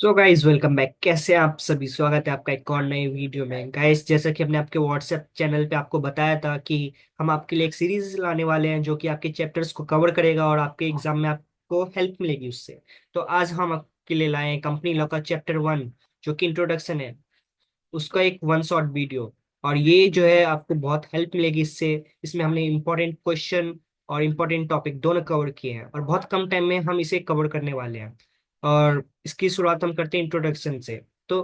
So guys welcome back. कैसे हैं आप सभी? स्वागत है आपका एक और नए वीडियो में। गाइस, जैसा कि हमने आपके व्हाट्सएप चैनल पे आपको बताया था कि हम आपके लिए एक सीरीज लाने वाले हैं जो कि आपके चैप्टर्स को कवर करेगा और आपके एग्जाम में आपको हेल्प मिलेगी उससे। तो आज हम आपके लिए लाए हैं कंपनी लॉ का चैप्टर 1, जो कि इंट्रोडक्शन है, उसका एक वन शॉट वीडियो। और ये जो है आपको बहुत हेल्प मिलेगी इससे। इसमें हमने इंपॉर्टेंट क्वेश्चन और इम्पोर्टेंट टॉपिक दोनों कवर किए हैं और बहुत कम टाइम में हम इसे कवर करने वाले हैं। और इसकी शुरुआत हम करते हैं इंट्रोडक्शन से। तो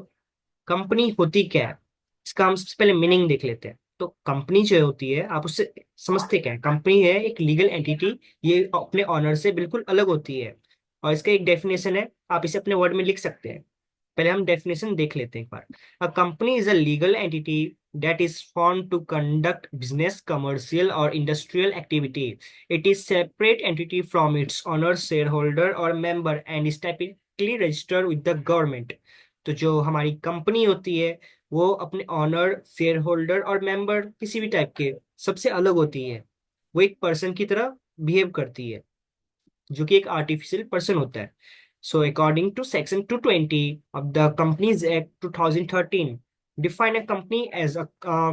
कंपनी होती क्या है, इसका हम सबसे पहले मीनिंग देख लेते हैं। तो कंपनी जो होती है, आप उससे समझते क्या है? कंपनी है एक लीगल एंटिटी। ये अपने ऑनर से बिल्कुल अलग होती है और इसका एक डेफिनेशन है, आप इसे अपने वर्ड में लिख सकते हैं। पहले हम डेफिनेशन देख लेते हैं एक बार। A company is a legal entity that is formed to conduct business, commercial or industrial activity. It is separate entity from its owner, shareholder or member and is typically registered with the government. तो जो हमारी company होती है वो अपने honour, share holder और member किसी भी टाइप के सबसे अलग होती है। वो एक पर्सन की तरह बिहेव करती है, जो कि एक आर्टिफिशियल पर्सन होता है। So according to section 220 of the companies act 2013, define a company as a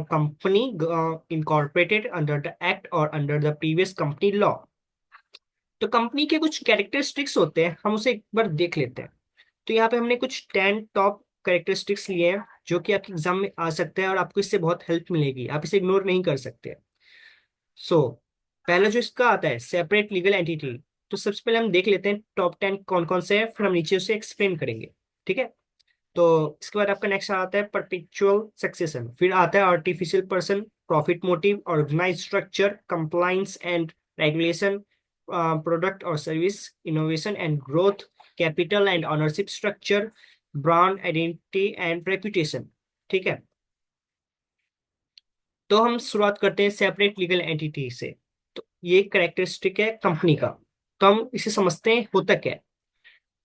company incorporated under the act or under the previous company law. तो कंपनी के कुछ कैरेक्टरिस्टिक्स होते हैं, हम उसे एक बार देख लेते हैं। तो यहाँ पे हमने कुछ 10 टॉप कैरेक्टरिस्टिक्स लिए हैं जो कि आपके एग्जाम में आ सकते हैं और आपको इससे बहुत हेल्प मिलेगी, आप इसे इग्नोर नहीं कर सकते। सो पहला जो इसका आता है सेपरेट लीगल एंटिटी। तो सबसे पहले हम देख लेते हैं टॉप 10 कौन कौन से हैं, फिर हम नीचे उसे एक्सप्लेन करेंगे। ठीक है। तो इसके बाद आपका नेक्स्ट आता है परपेचुअल सक्सेशन, फिर आता है artificial person, profit motive, organise structure, compliance and regulation, product और service, innovation and growth, capital and ownership structure, brand identity and reputation. ठीक है। तो हम शुरुआत करते हैं सेपरेट लीगल एंटिटी से। तो ये कैरेक्टरिस्टिक है कंपनी का। तो हम इसे समझते हैं होता क्या है।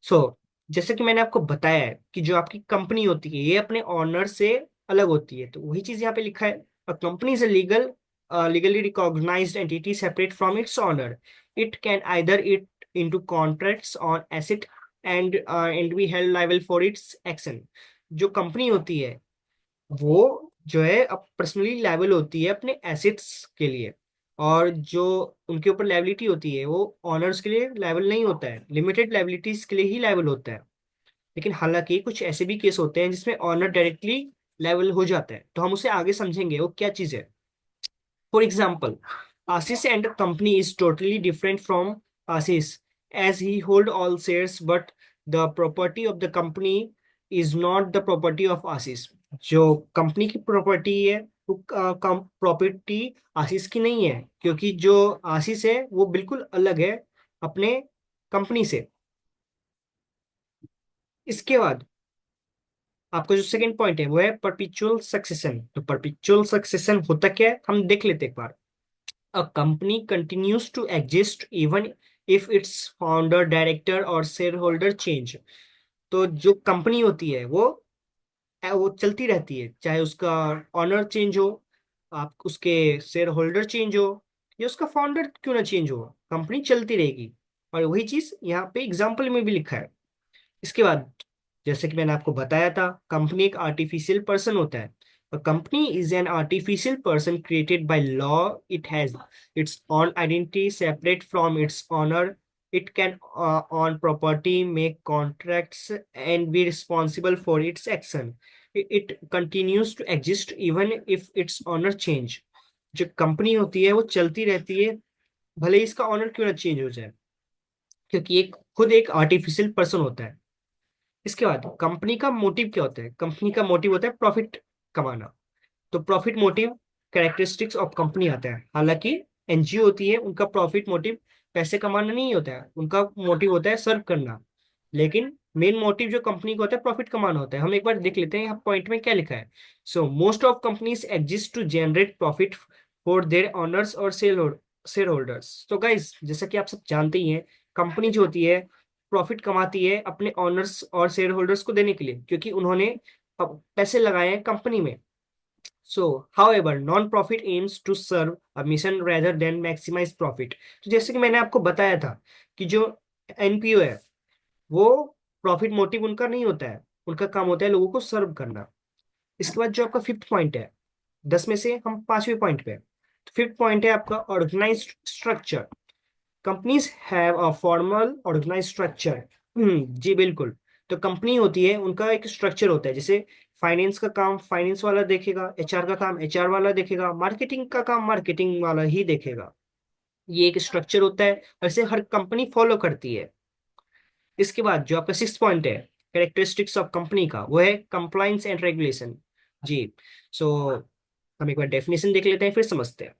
सो जैसे कि मैंने आपको बताया है कि जो आपकी कंपनी होती है ये अपने ऑनर से अलग होती है। तो वही चीज यहाँ पे लिखा है, a company is a legally recognised entity separate from its owner. It can either it into contracts on asset and be held liable for its action. जो कंपनी होती है वो जो है अब पर्सनली लायबल होती है अपने एसेट्स के लिए, और जो उनके ऊपर लायबिलिटी होती है वो ऑनर्स के लिए लायबल नहीं होता है, लिमिटेड लायबिलिटीज के लिए ही लायबल होता है। लेकिन हालांकि कुछ ऐसे भी केस होते हैं जिसमें ऑनर डायरेक्टली लायबल हो जाता है, तो हम उसे आगे समझेंगे वो क्या चीज है। For example, Ashish and company is totally different from Ashish as he hold all shares, but the property of the company is not the property of Ashish. जो कंपनी की प्रॉपर्टी है वो प्रॉपर्टी आशीष की नहीं है, क्योंकि जो आशीष है वो बिल्कुल अलग है अपने कंपनी से। इसके बाद आपका जो सेकंड पॉइंट है वो है परपिचुअल सक्सेशन। तो परपिचुअल सक्सेशन होता क्या है हम देख लेते हैं एक बार। A company continues to exist even if its founder, director और shareholder change। तो जो कंपनी होती है वो चलती रहती है, चाहे उसका ऑनर चेंज हो, आप उसके शेयर होल्डर चेंज हो, या उसका फाउंडर क्यों ना चेंज हो, कंपनी चलती रहेगी। और वही चीज यहाँ पे एग्जाम्पल में भी लिखा है। इसके बाद जैसे कि मैंने आपको बताया था, कंपनी एक आर्टिफिशियल पर्सन होता है। A company is an artificial person created by law. It has its own identity separate from its owner. It can own property, make contracts, and be responsible for its action. It continues to exist even if its owner change। जो company होती है वो चलती रहती है, भले ही इसका honour क्यों ना चेंज हो जाए, क्योंकि एक खुद एक आर्टिफिशियल पर्सन होता है। इसके बाद कंपनी का मोटिव क्या होता है? कंपनी का मोटिव होता है प्रॉफिट कमाना। तो profit motive characteristics of company आता है। हालांकि एनजीओ होती है उनका प्रॉफिट मोटिव पैसे कमाना नहीं होता है, उनका मोटिव होता है सर्व करना। लेकिन मेन मोटिव जो कंपनी का होता है प्रॉफिट कमाना होता है। हम एक बार देख लेते हैं यहाँ पॉइंट में क्या लिखा है। So most of companies exist to generate profit for their owners और शेयर होल्डर्स। तो गाइज जैसा कि आप सब जानते ही हैं, कंपनी जो होती है प्रॉफिट कमाती है अपने ओनर्स और शेयर होल्डर्स को देने के लिए, क्योंकि उन्होंने पैसे लगाए हैं कंपनी में। So, however, non-profit aims to serve a mission rather than maximize profit। तो जैसे कि मैंने आपको बताया था कि जो एनपीओ है वो प्रॉफिट मोटिव उनका नहीं होता है, उनका काम होता है लोगों को सर्व करना। इसके बाद जो आपका फिफ्थ पॉइंट है, 10 में से हम पांचवें पॉइंट पे हैं। तो फिफ्थ पॉइंट है आपका organised structure. Companies have a formal organise structure. जी बिल्कुल। तो कंपनी होती है, उनका एक स्ट्रक्चर होता है, जैसे फाइनेंस का काम फाइनेंस वाला देखेगा, एचआर का काम एचआर वाला देखेगा, मार्केटिंग का काम मार्केटिंग वाला ही देखेगा। ये एक स्ट्रक्चर होता है, ऐसे हर कंपनी फॉलो करती है। इसके बाद जो आपका सिक्स पॉइंट है, कैरेक्टरिस्टिक्स ऑफ कंपनी का, वो है कंप्लाइंस एंड रेगुलेशन। जी। सो हम एक बार डेफिनेशन देख लेते हैं, फिर समझते हैं।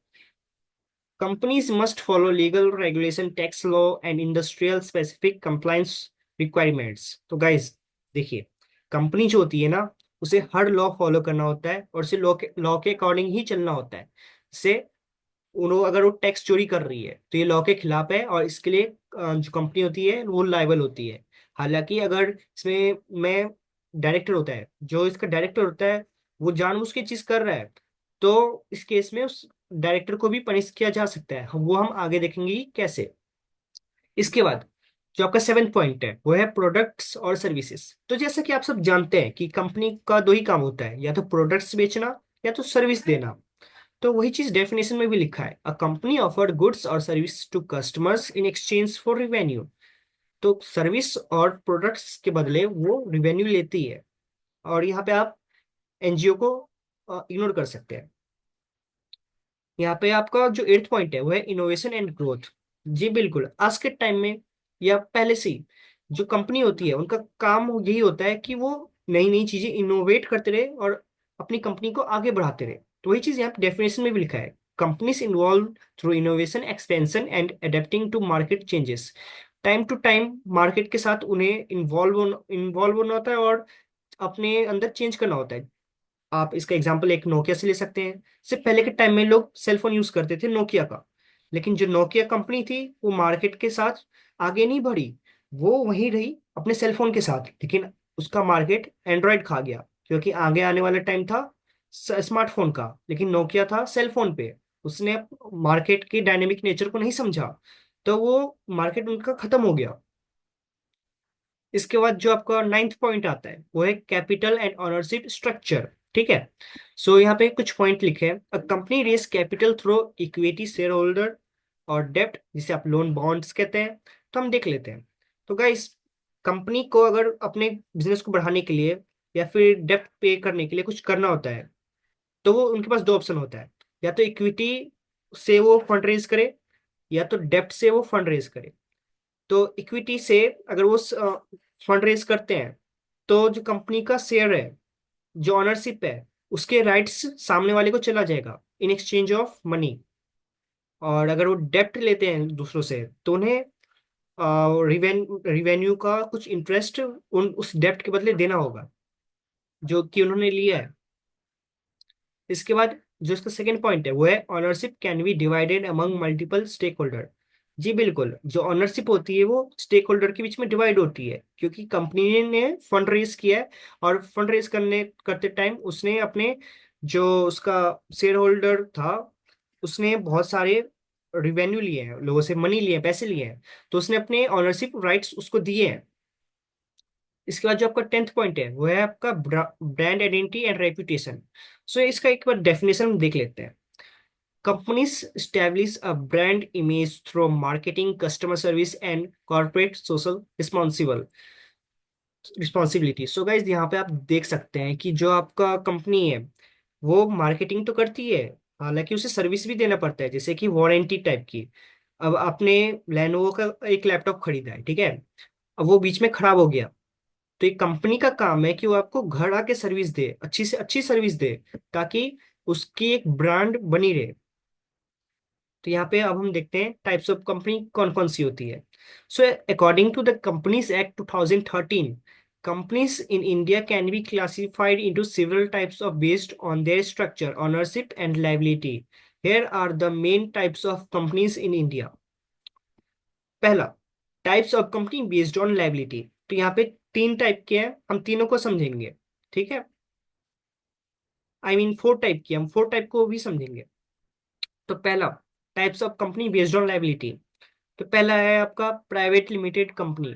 Companies must follow legal regulation, tax law, and industrial specific compliance requirements. तो गाइस देखिए, कंपनी जो होती है ना, उसे हर लॉ फॉलो करना होता है और उसे लॉ के अकॉर्डिंग ही चलना होता है। जैसे उन्होंने अगर वो टैक्स चोरी कर रही है तो ये लॉ के खिलाफ है, और इसके लिए जो कंपनी होती है वो लायबल होती है। हालांकि अगर इसमें मैं डायरेक्टर होता है, जो इसका डायरेक्टर होता है, वो जानबूझ के चीज कर रहा है, तो इस केस में उस डायरेक्टर को भी पनिश किया जा सकता है, वो हम आगे देखेंगे कि कैसे। इसके बाद जो आपका सेवेंथ पॉइंट है, वो है प्रोडक्ट्स और सर्विसेज। तो जैसा कि आप सब जानते हैं कि कंपनी का दो ही काम होता है, या तो प्रोडक्ट्स बेचना या तो सर्विस देना। तो वही चीज डेफिनेशन में भी लिखा है, अ कंपनी ऑफर गुड्स और service to customers in exchange for revenue. तो सर्विस और प्रोडक्ट्स के बदले वो रिवेन्यू लेती है। और यहाँ पे आप एनजीओ को इग्नोर कर सकते हैं। यहाँ पे आपका जो एट्थ पॉइंट है, वो है इनोवेशन एंड ग्रोथ। जी बिल्कुल, आज के टाइम में या पहले से ही जो कंपनी होती है, उनका काम यही होता है कि वो नई नई चीजें इनोवेट करते रहे और अपनी कंपनी को आगे बढ़ाते रहे। तो वही चीज यहाँ पे डेफिनेशन में भी लिखा है, companies involve through innovation expansion and adapting to market changes. Time to time market के साथ उन्हें इन्वॉल्व होना होता है और अपने अंदर चेंज करना होता है। आप इसका एग्जांपल एक नोकिया से ले सकते हैं। इससे पहले के टाइम में लोग सेल फोन यूज करते थे नोकिया का, लेकिन जो नोकिया कंपनी थी वो मार्केट के साथ आगे नहीं बढ़ी, वो वहीं रही अपने सेल फोन के साथ, लेकिन उसका मार्केट एंड्रॉयड खा गया, क्योंकि आगे आने वाला टाइम था स्मार्टफोन का, लेकिन नोकिया था सेल फोन पे। उसने मार्केट के डायनेमिक नेचर को नहीं समझा, तो वो मार्केट उनका खत्म हो गया। इसके बाद जो आपका नाइन्थ पॉइंट आता है, वो है कैपिटल एंड ओनरशिप स्ट्रक्चर। ठीक है। सो यहाँ पे कुछ पॉइंट लिखे हैं, a company raise capital through equity shareholder और डेप्ट, जिसे आप लोन बॉन्ड्स कहते हैं। तो हम देख लेते हैं। तो गाइस, कंपनी को अगर अपने बिजनेस को बढ़ाने के लिए या फिर डेप्ट पे करने के लिए कुछ करना होता है, तो वो उनके पास दो ऑप्शन होता है, या तो इक्विटी से वो फंड रेज करे, या तो डेप्ट से वो फंड रेज करे। तो इक्विटी से अगर वो फंड रेज करते हैं, तो जो कंपनी का शेयर है, जो ऑनरशिप है, उसके राइट्स सामने वाले को चला जाएगा इन एक्सचेंज ऑफ मनी। और अगर वो डेप्ट लेते हैं दूसरों से, तो उन्हें रिवेन्यू का कुछ इंटरेस्ट उन उस डेप्ट के बदले देना होगा जो कि उन्होंने लिया है। इसके बाद जो इसका सेकंड पॉइंट है, वो है ownership can be divided among multiple stakeholder. जी बिल्कुल, जो ऑनरशिप होती है वो स्टेक होल्डर के बीच में डिवाइड होती है, क्योंकि कंपनी ने फंड रेज किया है, और फंड रेज करते टाइम उसने अपने जो उसका शेयर होल्डर था, उसने बहुत सारे रिवेन्यू लिए हैं, लोगों से मनी लिए हैं, पैसे लिए हैं, तो उसने अपने ऑनरशिप राइट्स उसको दिए हैं। इसके बाद जो आपका टेंथ पॉइंट है, वो है आपका ब्रांड आइडेंटिटी एंड रेपुटेशन। सो इसका एक बार डेफिनेशन देख लेते हैं। Companies establish a brand image through marketing, customer service, and corporate social responsibility. So guys, यहाँ पे आप देख सकते हैं कि जो आपका कंपनी है, वो मार्केटिंग तो करती है, हालांकि उसे सर्विस भी देना पड़ता है, जैसे कि वारंटी टाइप की। अब आपने लेनोवो का एक लैपटॉप खरीदा है, ठीक है। अब वो बीच में खराब हो गया, तो एक कंपनी का काम है कि वो आपको घर आके सर्विस दे, अच्छी से अच्छी सर्विस दे, ताकि उसकी एक ब्रांड बनी रहे। तो यहाँ पे अब हम देखते हैं टाइप्स ऑफ कंपनी कौन कौन सी होती है। So according to the companies act 2013, companies in India can be classified into several types of based on their structure, ownership, and liability. Here are the main types of companies in India. पहला, types of company based on liability. तो यहाँ पे तीन type के हैं, हम तीनों को समझेंगे। ठीक है, आई मीन फोर टाइप की, हम फोर टाइप को भी समझेंगे। तो पहला, types of company based on liability. तो पहला है आपका प्राइवेट लिमिटेड कंपनी।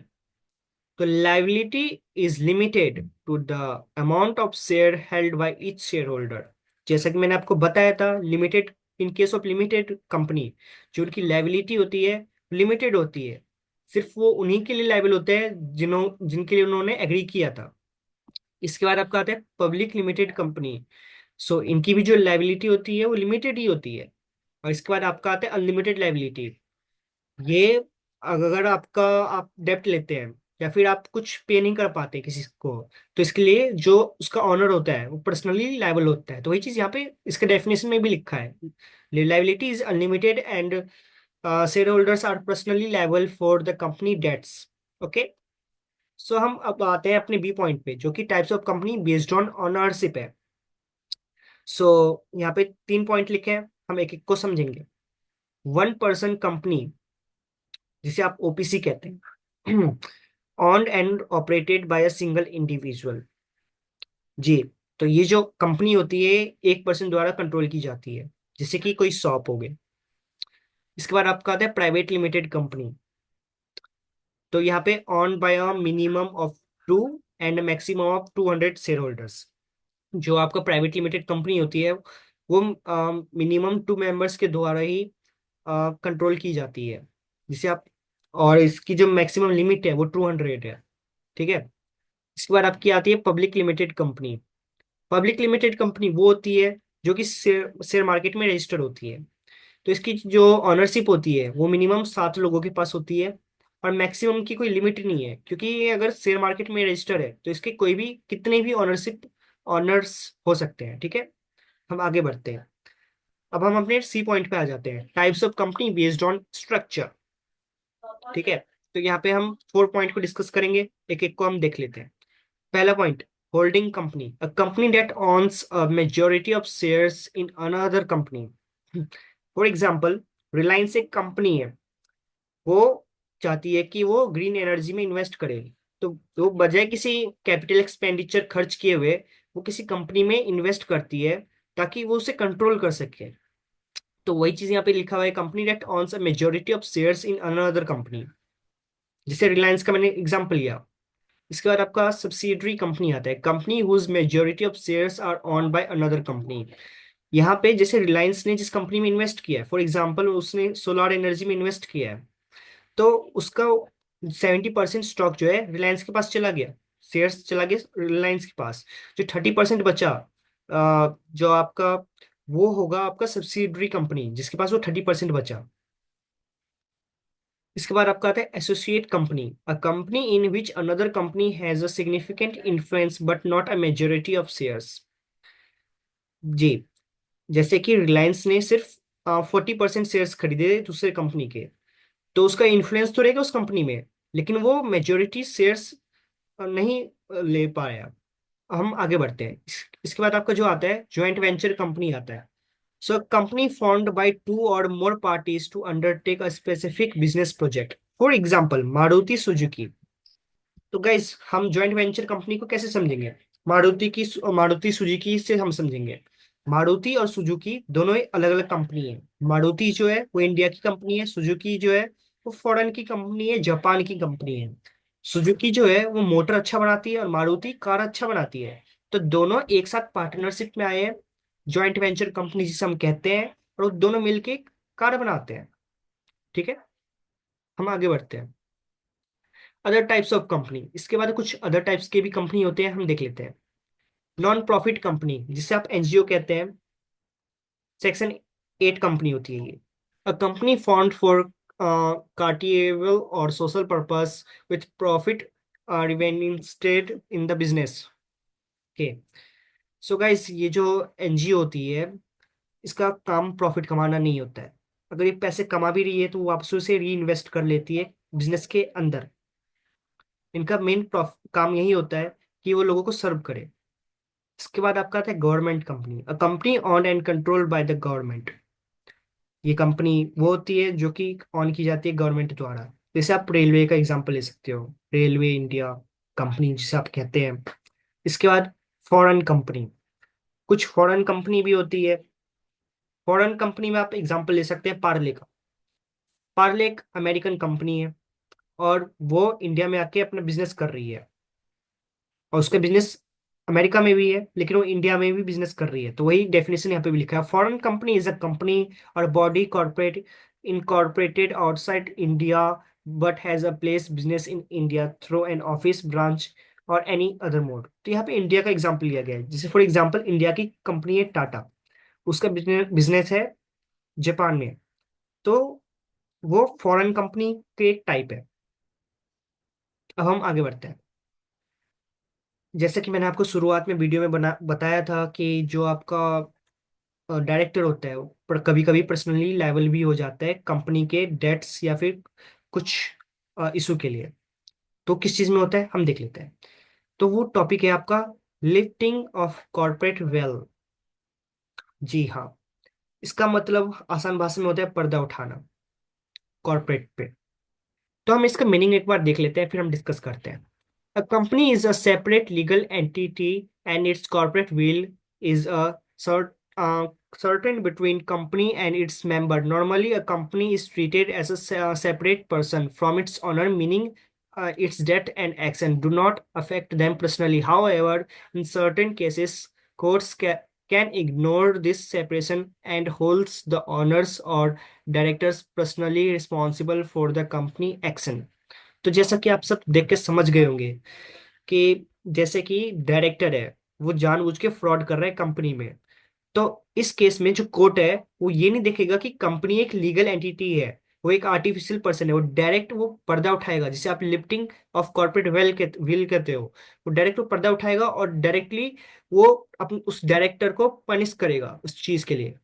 तो liability is limited to the amount of share held by each shareholder. जैसा कि मैंने आपको बताया था, limited, in case of limited company, जो उनकी लाइबिलिटी होती है लिमिटेड होती है। सिर्फ वो उन्हीं के लिए लाइबल होते हैं जिनके लिए उन्होंने एग्री किया था। इसके बाद आपका आता है पब्लिक लिमिटेड कंपनी। सो इनकी भी जो लाइबिलिटी होती है वो लिमिटेड ही होती है। और इसके बाद आपका आता है अनलिमिटेड लाइबिलिटी। ये अगर आप डेप्ट लेते हैं या फिर आप कुछ पे नहीं कर पाते किसी को, तो इसके लिए जो उसका ऑनर होता है वो पर्सनली लायबल होता है। तो वही चीज यहाँ पे इसके डेफिनेशन में भी लिखा है, liability is unlimited and shareholders are personally liable for the company debts. Okay. So हम अब आते हैं अपने बी पॉइंट पे, जो कि types of company based on ownership है। सो यहाँ पे 3 पॉइंट लिखे हैं, हम एक एक को समझेंगे। वन पर्सन कंपनी, जिसे आप ओपीसी कहते हैं, owned and operated by a single individual. जी। तो ये जो कंपनी होती है एक पर्सन द्वारा कंट्रोल की जाती है, जैसे कि कोई शॉप हो गई। इसके बाद आपका आता है प्राइवेट लिमिटेड कंपनी। तो यहाँ पे on by a minimum of 2 and maximum of 200 shareholders. जो आपका प्राइवेट लिमिटेड कंपनी होती है वो मिनिमम 2 मेंबर्स के द्वारा ही कंट्रोल की जाती है, जिसे आप, और इसकी जो मैक्सिमम लिमिट है वो 200 है। ठीक है। इसके बाद आपकी आती है public limited company. Public limited company वो होती है जो कि शेयर मार्केट में रजिस्टर्ड होती है। तो इसकी जो ऑनरशिप होती है वो मिनिमम 7 लोगों के पास होती है, और मैक्सिमम की कोई लिमिट नहीं है, क्योंकि ये अगर शेयर मार्केट में रजिस्टर्ड है तो इसके कोई भी कितने भी ऑनर्स हो सकते हैं। ठीक है। हम आगे बढ़ते हैं। अब हम अपने सी पॉइंट पे आ जाते हैं, types of company based on structure. ठीक है। तो यहाँ पे हम 4 पॉइंट को डिस्कस करेंगे, एक एक को हम देख लेते हैं। पहला point, holding company, a company that owns a majority of shares in another company. For example, Reliance एक कंपनी है, वो चाहती है कि वो ग्रीन एनर्जी में इन्वेस्ट करे। तो वो बजाय किसी कैपिटल एक्सपेंडिचर खर्च किए हुए वो किसी कंपनी में इन्वेस्ट करती है, ताकि वो उसे कंट्रोल कर सके। तो वही चीज यहाँ पे लिखा हुआ है, company that owns a majority of shares in another company. जैसे रिलायंस का मैंने एग्जांपल लिया। इसके बाद आपका सब्सिडरी कंपनी आता है, company whose majority of shares are owned by another company. यहाँ पे जैसे रिलायंस ने जिस कंपनी में इन्वेस्ट किया है, फॉर एग्जांपल उसने सोलर एनर्जी में इन्वेस्ट किया है, तो उसका 70% स्टॉक जो है रिलायंस के पास चला गया, शेयर्स चला गया रिलायंस के पास। जो 30% बचा, जो आपका, वो होगा आपका सब्सिडरी कंपनी जिसके पास वो 30% बचा। इसके बाद आपका आता है associate company, a company in which another company has a significant influence but not a majority of shares. जी। जैसे कि रिलायंस ने सिर्फ 40% शेयर्स खरीदे दूसरे कंपनी के, तो उसका इन्फ्लुएंस तो रहेगा उस कंपनी में, लेकिन वो मेजॉरिटी शेयर्स नहीं ले पाया। हम आगे बढ़ते हैं। इसके बाद आपका जो आता है ज्वाइंट वेंचर कंपनी आता है। So company formed by 2 or more parties to undertake a specific business project. For example Maruti Suzuki. तो गाइस हम जॉइंट वेंचर कंपनी को कैसे समझेंगे? मारुति सुजुकी से हम समझेंगे। मारुति और सुजुकी दोनों अलग अलग कंपनी है। मारुति जो है वो इंडिया की कंपनी है, सुजुकी जो है वो फॉरेन की कंपनी है, जापान की कंपनी है। सुजुकी जो है वो मोटर अच्छा बनाती है और मारुति कार अच्छा बनाती है। तो दोनों एक साथ पार्टनरशिप में आए हैं, जॉइंट वेंचर कंपनी जिसे हम कहते हैं, और वो दोनों मिलके कार बनाते हैं। ठीक है। हम आगे बढ़ते हैं। अदर टाइप्स ऑफ कंपनी, इसके बाद कुछ अदर टाइप्स के भी कंपनी होते हैं, हम देख लेते हैं। नॉन प्रॉफिट कंपनी, जिसे आप एनजीओ कहते हैं, सेक्शन 8 कंपनी होती है ये। A company formed for charitable or social purpose with profit reinvested in the business. Okay. So guys, ये जो एनजीओ होती है इसका काम प्रॉफिट कमाना नहीं होता है। अगर ये पैसे कमा भी रही है तो वो वापस उसे री इन्वेस्ट कर लेती है बिजनेस के अंदर। इनका मेन काम यही होता है कि वो लोगों को सर्व करे। इसके बाद आपका आता है government company, a company on and controlled by the government. ये कंपनी वो होती है जो कि ऑन की जाती है गवर्नमेंट द्वारा। जैसे आप रेलवे का एग्जांपल ले सकते हो, रेलवे इंडिया कंपनी जिसे आप कहते हैं। इसके बाद फॉरेन कंपनी, कुछ फॉरेन कंपनी भी होती है। फॉरेन कंपनी में आप एग्जांपल ले सकते हैं पार्ले का। पार्ले एक अमेरिकन कंपनी है। और वो इंडिया में आके अपना बिजनेस कर रही है, और उसका बिजनेस अमेरिका में भी है लेकिन वो इंडिया में भी बिजनेस कर रही है। तो वही डेफिनेशन यहाँ पे भी लिखा है, foreign company is a company or body corporate incorporated outside India but has a place business in India through an office branch or any other mode. तो यहाँ पे इंडिया का एग्जाम्पल लिया गया है, जैसे फॉर एग्जाम्पल इंडिया की company है टाटा, उसका बिजनेस बिजनेस है जापान में, तो वो फॉरेन कंपनी के एक टाइप है। अब हम आगे बढ़ते हैं। जैसे कि मैंने आपको शुरुआत में वीडियो में बताया था कि जो आपका डायरेक्टर होता है वो पर कभी कभी पर्सनली लायबल भी हो जाता है कंपनी के डेट्स या फिर कुछ इशू के लिए। तो किस चीज में होता है हम देख लेते हैं। तो वो टॉपिक है आपका लिफ्टिंग ऑफ कॉर्पोरेट वेल्थ। जी हाँ, इसका मतलब आसान भाषा में होता है पर्दा उठाना कॉर्पोरेट पे। तो हम इसका मीनिंग एक बार देख लेते हैं फिर हम डिस्कस करते हैं। A company is a separate legal entity and its corporate will is a uh, certain between company and its member. Normally, a company is treated as a separate person from its owner, meaning its debt and action do not affect them personally. However, in certain cases, can ignore this separation and holds the owners or directors personally responsible for the company action. तो जैसा कि आप सब देख के समझ गए होंगे कि जैसे कि डायरेक्टर है वो जानबूझ के फ्रॉड कर रहा है कंपनी में, तो इस केस में जो कोर्ट है वो ये नहीं देखेगा कि कंपनी एक लीगल एंटिटी है, वो एक आर्टिफिशियल पर्सन है, वो डायरेक्ट वो पर्दा उठाएगा, जिसे आप लिफ्टिंग ऑफ कॉर्पोरेट विल कहते हो। वो डायरेक्ट वो पर्दा उठाएगा और डायरेक्टली वो अपन उस डायरेक्टर को पनिश करेगा उस चीज के लिए।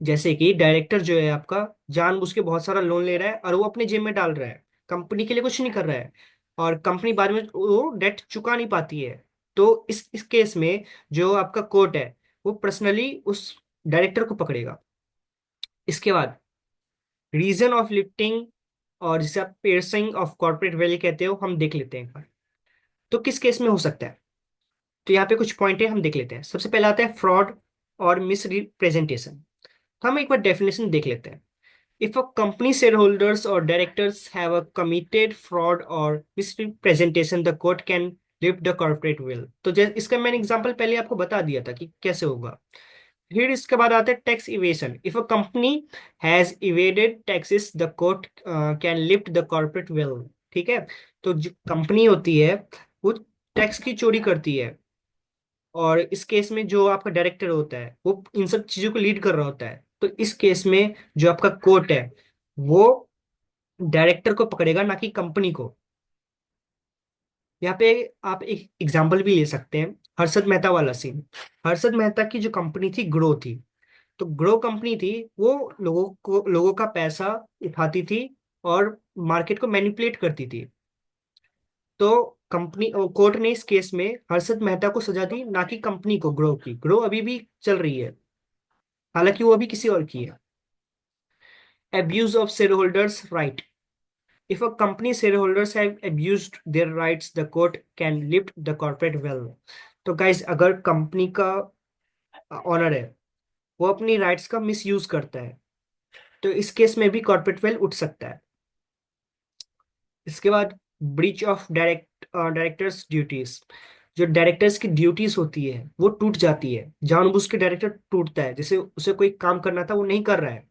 जैसे कि डायरेक्टर जो है आपका जानबूझ के बहुत सारा लोन ले रहा है और वो अपने जेब में डाल रहा है, कंपनी के लिए कुछ नहीं कर रहा है, और कंपनी बाद में वो डेट चुका नहीं पाती है। तो इस केस में जो आपका कोर्ट है वो पर्सनली उस डायरेक्टर को पकड़ेगा। इसके बाद रीजन ऑफ लिफ्टिंग, और जिसे आप पियर्सिंग ऑफ कॉर्पोरेट वैल्यू कहते हो, हम देख लेते हैं एक बार। तो किस केस में हो सकता है, तो यहाँ पे कुछ पॉइंट है हम देख लेते हैं। सबसे पहला आता है फ्रॉड और मिस रिप्रेजेंटेशन। तो हम एक बार डेफिनेशन देख लेते हैं। If a company shareholders or directors have a committed fraud or misrepresentation, the court can lift the corporate will। तो जैसे इसका मैंने एग्जांपल पहले आपको बता दिया था कि कैसे होगा। फिर इसके बाद आता है tax evasion. If a company has evaded taxes the court can lift the corporate will. ठीक है, तो जो कंपनी होती है वो टैक्स की चोरी करती है, और इस केस में जो आपका डायरेक्टर होता है वो इन सब चीजों को लीड कर रहा होता है। तो इस केस में जो आपका कोर्ट है वो डायरेक्टर को पकड़ेगा ना कि कंपनी को। यहाँ पे आप एक एग्जाम्पल भी ले सकते हैं, हर्षद मेहता वाला सीन। हर्षद मेहता की जो कंपनी थी ग्रो थी, तो ग्रो कंपनी थी, वो लोगों का पैसा उठाती थी और मार्केट को मैनिपुलेट करती थी। तो कंपनी कोर्ट ने इस केस में हर्षद मेहता को सजा दी ना कि कंपनी को। ग्रो की ग्रो अभी भी चल रही है, हालांकि वो अभी किसी और की है। Abuse of share holders right. If a company's shareholders have abused their rights, the court can lift the corporate wealth। तो गाइस अगर कंपनी का ऑनर है वो अपनी राइट्स का मिस यूज करता है, तो इस केस में भी कॉर्पोरेट वेल्थ उठ सकता है। इसके बाद ब्रीच ऑफ डायरेक्टर्स ड्यूटीज। जो डायरेक्टर्स की ड्यूटीज होती है वो टूट जाती है, जानबूझ के डायरेक्टर टूटता है, जैसे उसे कोई काम करना था वो नहीं कर रहा है,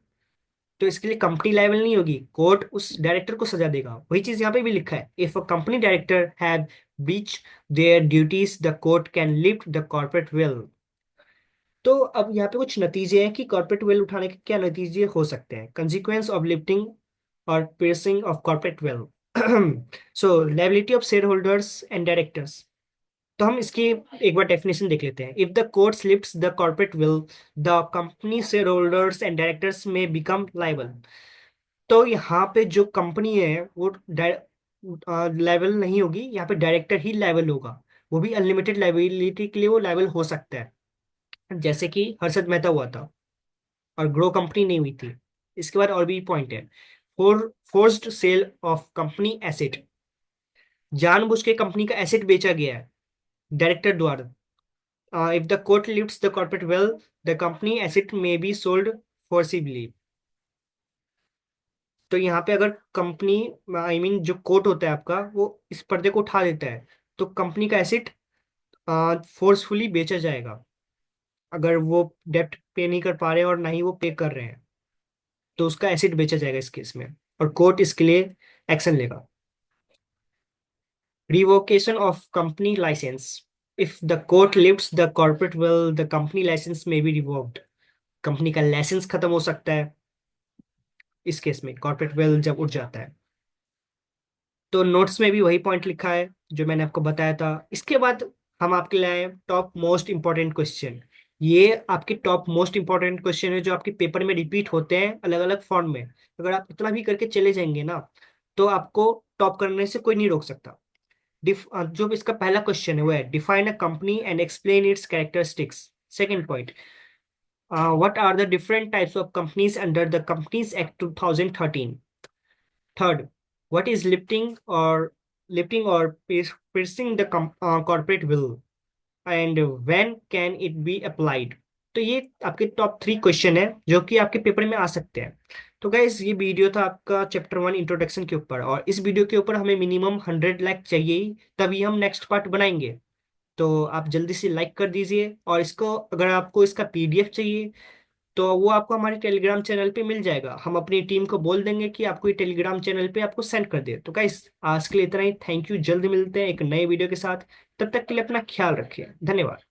तो इसके लिए कंपनी लायबल नहीं होगी, कोर्ट उस डायरेक्टर को सजा देगा। वही चीज यहाँ पे भी लिखा है, if a company director have breach their duties the court can lift the corporate veil. तो अब यहाँ पे कुछ नतीजे हैं कि कॉर्पोरेट वेल उठाने के क्या नतीजे हो सकते हैं, कंसिक्वेंस ऑफ लिफ्टिंग और piercing of corporate veil. So liability of share holders and directors. तो हम इसकी एक बार डेफिनेशन देख लेते हैं। If the court lifts the corporate will, the company share holders and directors में बिकम लाइबल। तो यहाँ पे जो कंपनी है वो लाइबल नहीं होगी, यहाँ पे डायरेक्टर ही लाइबल होगा। वो भी अनलिमिटेड लाइबिलिटी के लिए वो लाइबल हो सकता है, जैसे कि हर्षद मेहता हुआ था और ग्रो कंपनी नहीं हुई थी। इसके बाद और भी पॉइंट है, forced sale of company asset. जानबूझ के कंपनी का एसेट बेचा गया है डायरेक्टर द्वारा। If the court lifts the corporate veil, the company asset may be sold forcibly. तो यहाँ पे अगर कंपनी, आई मीन जो कोर्ट होता है आपका, वो इस पर्दे को उठा देता है, तो कंपनी का एसेट फोर्सफुली बेचा जाएगा। अगर वो डेप्ट पे नहीं कर पा रहे और ना ही वो पे कर रहे हैं, तो उसका एसेट बेचा जाएगा इस केस में, और कोर्ट इसके लिए एक्शन लेगा। Revocation of company licence. If the court lifts the corporate will, the company licence may be revoked. Company का लाइसेंस खत्म हो सकता है इस केस में, कॉर्पोरेट विल जब उठ जाता है। तो नोट्स में भी वही पॉइंट लिखा है जो मैंने आपको बताया था। इसके बाद हम आपके लिए आए टॉप मोस्ट इंपॉर्टेंट क्वेश्चन। ये आपके टॉप मोस्ट इंपॉर्टेंट क्वेश्चन है जो आपके पेपर में रिपीट होते हैं अलग अलग फॉर्म में। अगर आप इतना भी करके चले जाएंगे ना, तो आपको टॉप करने से कोई नहीं रोक सकता। जो इसका पहला क्वेश्चन है वो है, define a company and explain its characteristics. Second point, what are the different types of companies under the companies act 2013। Third, what is lifting or piercing the corporate will, and when can it be applied? तो ये आपके top 3 question है जो कि आपके paper में आ सकते हैं। तो गाइस, ये वीडियो था आपका चैप्टर 1 इंट्रोडक्शन के ऊपर, और इस वीडियो के ऊपर हमें मिनिमम 100 लाइक चाहिए ही, तभी हम नेक्स्ट पार्ट बनाएंगे। तो आप जल्दी से लाइक कर दीजिए, और इसको, अगर आपको इसका पीडीएफ चाहिए तो वो आपको हमारे टेलीग्राम चैनल पे मिल जाएगा। हम अपनी टीम को बोल देंगे कि आपको ये टेलीग्राम चैनल पे आपको सेंड कर दे। तो गाइस, आज के लिए इतना ही। Thank you. जल्दी मिलते हैं एक नए वीडियो के साथ। तब तक के लिए अपना ख्याल रखिए। धन्यवाद।